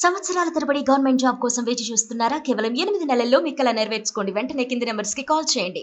సంవత్సరాల తరబడి government job కోసం వేచి చూస్తున్నారా? కేవలం 8 నెలల్లో మీ కల నెరవేర్చుకోండి. వెంటనే కింది నంబర్స్‌కి కాల్ చేయండి.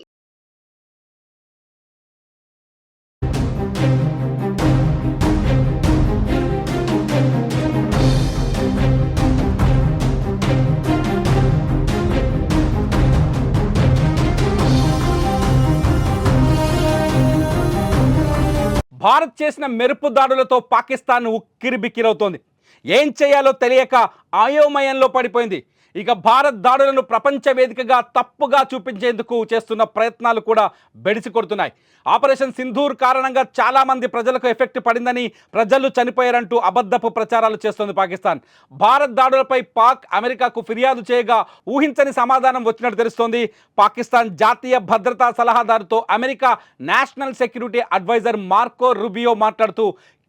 భారత్ చేసిన మెరుపు దాడులతో పాకిస్తాన్ ఉక్కిరిబిక్కిరవుతోంది. ఏం చేయాలో తెలియక అయోమయంలో పడిపోయింది. ఇక భారత్ దాడులను ప్రపంచ వేదికగా తప్పుగా చూపించేందుకు చేస్తున్న ప్రయత్నాలు కూడా బెడిసి కొడుతున్నాయి. ఆపరేషన్ సింధూర్ కారణంగా చాలామంది ప్రజలకు ఎఫెక్ట్ పడిందని, ప్రజలు చనిపోయారంటూ అబద్ధపు ప్రచారాలు చేస్తోంది పాకిస్తాన్. భారత్ దాడులపై పాక్ అమెరికాకు ఫిర్యాదు చేయగా ఊహించని సమాధానం వచ్చినట్టు తెలుస్తోంది. పాకిస్తాన్ జాతీయ భద్రతా సలహాదారుతో America national security adviser Marco Rubio మాట్లాడుతూ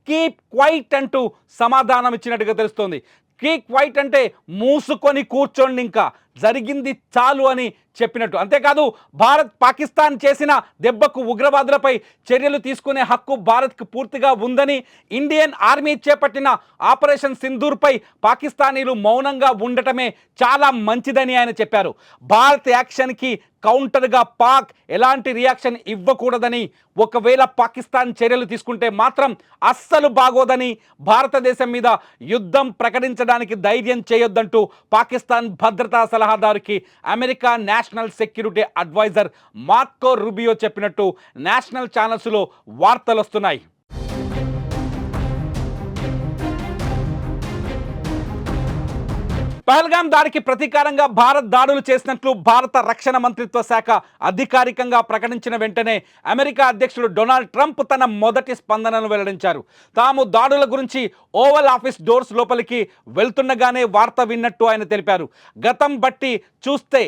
కీప్ క్వైట్ అంటూ సమాధానం ఇచ్చినట్టుగా తెలుస్తోంది. కీప్ క్వైట్ అంటే మూసుకొని కూర్చోండి, ఇంకా జరిగింది చాలు అని చెప్పినట్టు. అంతేకాదు, భారత్ పాకిస్తాన్ చేసిన దెబ్బకు ఉగ్రవాదులపై చర్యలు తీసుకునే హక్కు భారత్కు పూర్తిగా ఉందని, ఇండియన్ ఆర్మీ చేపట్టిన ఆపరేషన్ సింధూర్పై పాకిస్తానీలు మౌనంగా ఉండటమే చాలా మంచిదని ఆయన చెప్పారు. భారత్ యాక్షన్కి కౌంటర్గా పాక్ ఎలాంటి రియాక్షన్ ఇవ్వకూడదని, ఒకవేళ పాకిస్తాన్ చర్యలు తీసుకుంటే మాత్రం అస్సలు బాగోదని, భారతదేశం మీద యుద్ధం ప్రకటించడానికి ధైర్యం చేయొద్దంటూ పాకిస్తాన్ భద్రతా సలహాదారుకి America national security adviser Marco Rubio చెప్పినట్టు నేషనల్ ఛానల్స్లో వార్తలు వస్తున్నాయి. పహల్గాం దాడికి ప్రతీకారంగా భారత్ దాడులు చేసినట్లు భారత రక్షణ మంత్రిత్వ శాఖ అధికారికంగా ప్రకటించిన వెంటనే అమెరికా అధ్యక్షుడు డొనాల్డ్ ట్రంప్ తన మొదటి స్పందనను వెల్లడించారు. తాము దాడుల గురించి ఓవల్ ఆఫీస్ డోర్స్ లోపలికి వెళ్తుండగానే వార్త విన్నట్టు ఆయన తెలిపారు. గతం బట్టి చూస్తే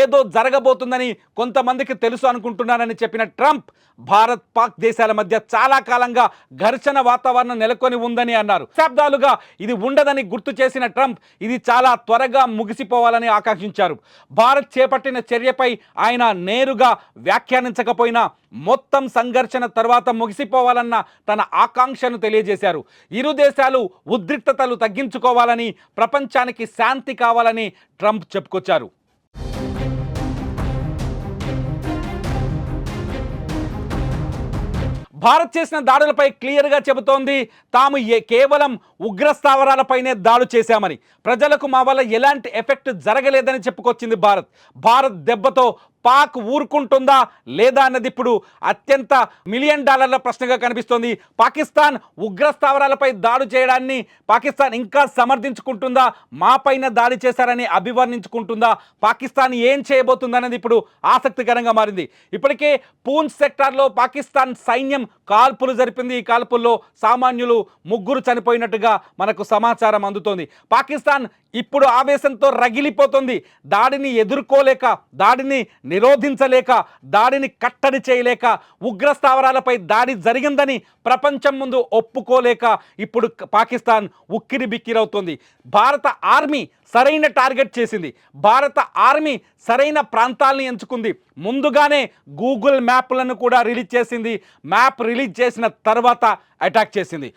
ఏదో జరగబోతుందని కొంతమందికి తెలుసు అనుకుంటున్నారని చెప్పిన ట్రంప్, భారత్ పాక్ దేశాల మధ్య చాలా కాలంగా ఘర్షణ వాతావరణం నెలకొని ఉందని అన్నారు. దశాబ్దాలుగా ఇది ఉండదని గుర్తు చేసిన ట్రంప్, ఇది చాలా త్వరగా ముగిసిపోవాలని ఆకాంక్షించారు. భారత్ చేపట్టిన చర్యపై ఆయన నేరుగా వ్యాఖ్యానించకపోయినా మొత్తం సంఘర్షణ తర్వాత ముగిసిపోవాలన్న తన ఆకాంక్షను తెలియజేశారు. ఇరు దేశాలు ఉద్రిక్తతలు తగ్గించుకోవాలని, ప్రపంచానికి శాంతి కావాలని ట్రంప్ చెప్పుకొచ్చారు. భారత్ చేసిన దాడులపై క్లియర్గా చెబుతోంది, తాము కేవలం ఉగ్ర స్థావరాలపైనే దాడు చేశామని, ప్రజలకు మా వల్ల ఎలాంటి ఎఫెక్ట్ జరగలేదని చెప్పుకొచ్చింది భారత్ దెబ్బతో పాక్ ఊరుకుంటుందా లేదా అన్నది ఇప్పుడు అత్యంత $1 మిలియన్ ప్రశ్నగా కనిపిస్తోంది. పాకిస్తాన్ ఉగ్ర స్థావరాలపై దాడి చేయడాన్ని పాకిస్తాన్ ఇంకా సమర్థించుకుంటుందా, మా పైన దాడి చేశారని అభివర్ణించుకుంటుందా, పాకిస్తాన్ ఏం చేయబోతుందన్నది ఇప్పుడు ఆసక్తికరంగా మారింది. ఇప్పటికే పూంచ్ సెక్టార్లో పాకిస్తాన్ సైన్యం కాల్పులు జరిపింది. ఈ కాల్పుల్లో సామాన్యులు 3 చనిపోయినట్టుగా మనకు సమాచారం అందుతోంది. పాకిస్తాన్ ఇప్పుడు ఆవేశంతో రగిలిపోతుంది. దాడిని ఎదుర్కోలేక, దాడిని నిరోధించలేక, దాడిని కట్టడి చేయలేక, ఉగ్ర స్థావరాలపై దాడి జరిగిందని ప్రపంచం ముందు ఒప్పుకోలేక ఇప్పుడు పాకిస్తాన్ ఉక్కిరి బిక్కిరవుతుంది. భారత ఆర్మీ సరైన టార్గెట్ చేసింది. భారత ఆర్మీ సరైన ప్రాంతాలను ఎంచుకుంది. ముందుగానే గూగుల్ మ్యాప్లను కూడా రిలీజ్ చేసింది. మ్యాప్ రిలీజ్ చేసిన తర్వాత అటాక్ చేసింది.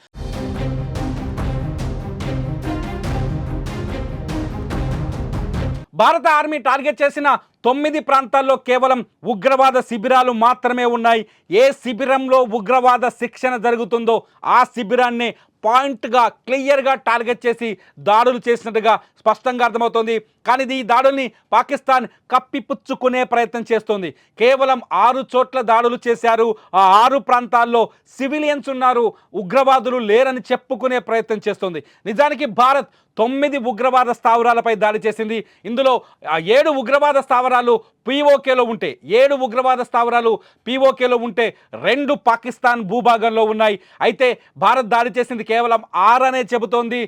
భారత ఆర్మీ టార్గెట్ చేసిన 9 ప్రాంతాల్లో కేవలం ఉగ్రవాద శిబిరాలు మాత్రమే ఉన్నాయి. ఏ శిబిరంలో ఉగ్రవాద శిక్షణ జరుగుతుందో ఆ శిబిరాన్నే పాయింట్గా క్లియర్గా టార్గెట్ చేసి దాడులు చేసినట్టుగా స్పష్టంగా అర్థమవుతోంది. కానీ ఈ దాడుల్ని పాకిస్తాన్ కప్పిపుచ్చుకునే ప్రయత్నం చేస్తోంది. కేవలం 6 చోట్ల దాడులు చేశారు. ఆ 6 ప్రాంతాల్లో సివిలియన్స్ ఉన్నారు, ఉగ్రవాదులు లేరని చెప్పుకునే ప్రయత్నం చేస్తోంది. నిజానికి భారత్ 9 ఉగ్రవాద స్థావరాలపై దాడి చేసింది. ఇందులో 7 ఉగ్రవాద స్థావరాలు పీఓకేలో ఉంటే, 7 ఉగ్రవాద స్థావరాలు పీఓకేలో ఉంటే 2 పాకిస్తాన్ భూభాగంలో ఉన్నాయి. అయితే భారత్ దాడి చేసింది కేవలం 6 అనే చెబుతోంది.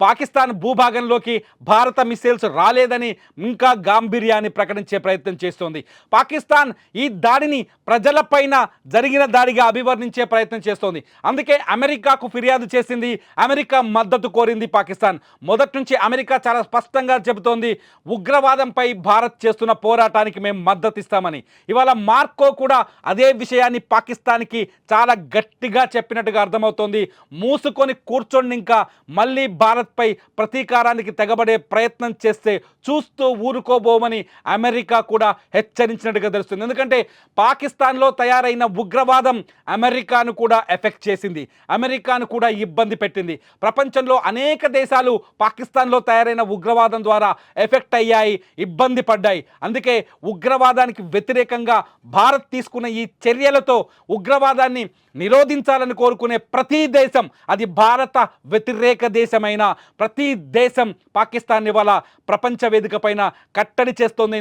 పాకిస్తాన్ భూభాగంలోకి భారత మిసైల్స్ రాలేదని ఇంకా గాంభీర్యాన్ని ప్రకటించే ప్రయత్నం చేస్తోంది. పాకిస్తాన్ ఈ దాడిని ప్రజలపైన జరిగిన దాడిగా అభివర్ణించే ప్రయత్నం చేస్తోంది. అందుకే అమెరికాకు ఫిర్యాదు చేసింది. అమెరికా మద్దతు కోరింది పాకిస్తాన్. మొదటి నుంచి అమెరికా చాలా స్పష్టంగా చెబుతోంది, ఉగ్రవాదంపై భారత్ చేస్తున్న పోరాటానికి మేము మద్దతు ఇస్తామని. ఇవాళ మార్కో కూడా అదే విషయాన్ని పాకిస్తాన్కి చాలా గట్టిగా చెప్పినట్టుగా అర్థమవుతోంది. మూసుకొని తలెత్తుకొని కూర్చొని ఇంకా మళ్ళీ భారత్పై ప్రతీకారానికి తెగబడే ప్రయత్నం చేస్తే చూస్తూ ఊరుకోబోమని అమెరికా కూడా హెచ్చరించినట్టుగా తెలుస్తుంది. ఎందుకంటే పాకిస్తాన్లో తయారైన ఉగ్రవాదం అమెరికాను కూడా ఎఫెక్ట్ చేసింది, అమెరికాను కూడా ఇబ్బంది పెట్టింది. ప్రపంచంలో అనేక దేశాలు పాకిస్తాన్లో తయారైన ఉగ్రవాదం ద్వారా ఎఫెక్ట్ అయ్యాయి, ఇబ్బంది పడ్డాయి. అందుకే ఉగ్రవాదానికి వ్యతిరేకంగా భారత్ తీసుకున్న ఈ చర్యలతో ఉగ్రవాదాన్ని నిరోధించాలని కోరుకునే ప్రతి దేశం, అది భారత వ్యతిరేక దేశమైన ప్రతి దేశం పాకిస్తాన్ ఇవాళ ప్రపంచ వేదిక పైన కట్టడి చేస్తోంది,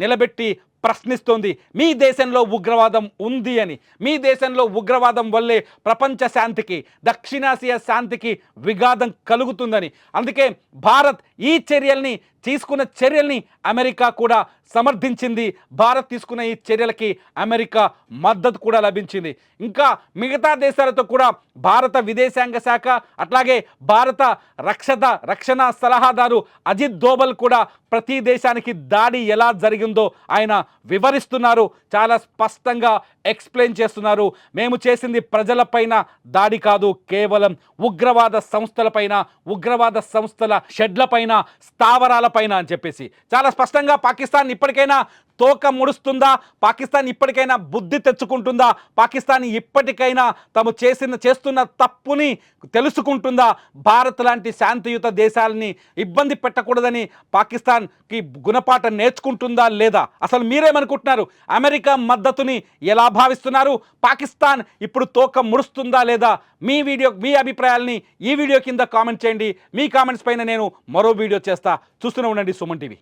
నిలబెట్టి ప్రశ్నిస్తోంది. మీ దేశంలో ఉగ్రవాదం ఉంది అని, మీ దేశంలో ఉగ్రవాదం వల్లే ప్రపంచ శాంతికి, దక్షిణాసియా శాంతికి విఘాతం కలుగుతుందని. అందుకే భారత్ ఈ తీసుకున్న చర్యల్ని అమెరికా కూడా సమర్థించింది. భారత్ తీసుకున్న ఈ చర్యలకి అమెరికా మద్దతు కూడా లభించింది. ఇంకా మిగతా దేశాలతో కూడా భారత విదేశాంగ శాఖ, అట్లాగే భారత రక్షణ సలహాదారు అజిత్ దోవల్ కూడా ప్రతి దేశానికి దాడి ఎలా జరిగిందో ఆయన వివరిస్తున్నారు, చాలా స్పష్టంగా ఎక్స్ప్లెయిన్ చేస్తున్నారు. మేము చేసింది ప్రజలపైన దాడి కాదు, కేవలం ఉగ్రవాద సంస్థలపైన, ఉగ్రవాద సంస్థల షెడ్లపైన, స్థావరాలపైన అని చెప్పేసి చాలా స్పష్టంగా పాకిస్తాన్ ఇప్పటికైనా తోక ముడుస్తుందా, పాకిస్తాన్ ఇప్పటికైనా బుద్ధి తెచ్చుకుంటుందా, పాకిస్తాన్ ఇప్పటికైనా తాము చేస్తున్న తప్పుని తెలుసుకుంటుందా, భారత్ లాంటి శాంతియుత దేశాలని ఇబ్బంది పెట్టకూడదని పాకిస్తాన్కి గుణపాఠం నేర్చుకుంటుందా లేదా? అసలు మీరేమనుకుంటున్నారు? అమెరికా మద్దతుని ఎలా భావిస్తున్నారు? పాకిస్తాన్ ఇప్పుడు తోక ముడుస్తుందా లేదా? మీ అభిప్రాయాల్ని ఈ వీడియో కింద కామెంట్ చేయండి. మీ కామెంట్స్ పైన నేను మరో వీడియో చేస్తా. చూస్తూనే ఉండండి సుమన్ టీవీ.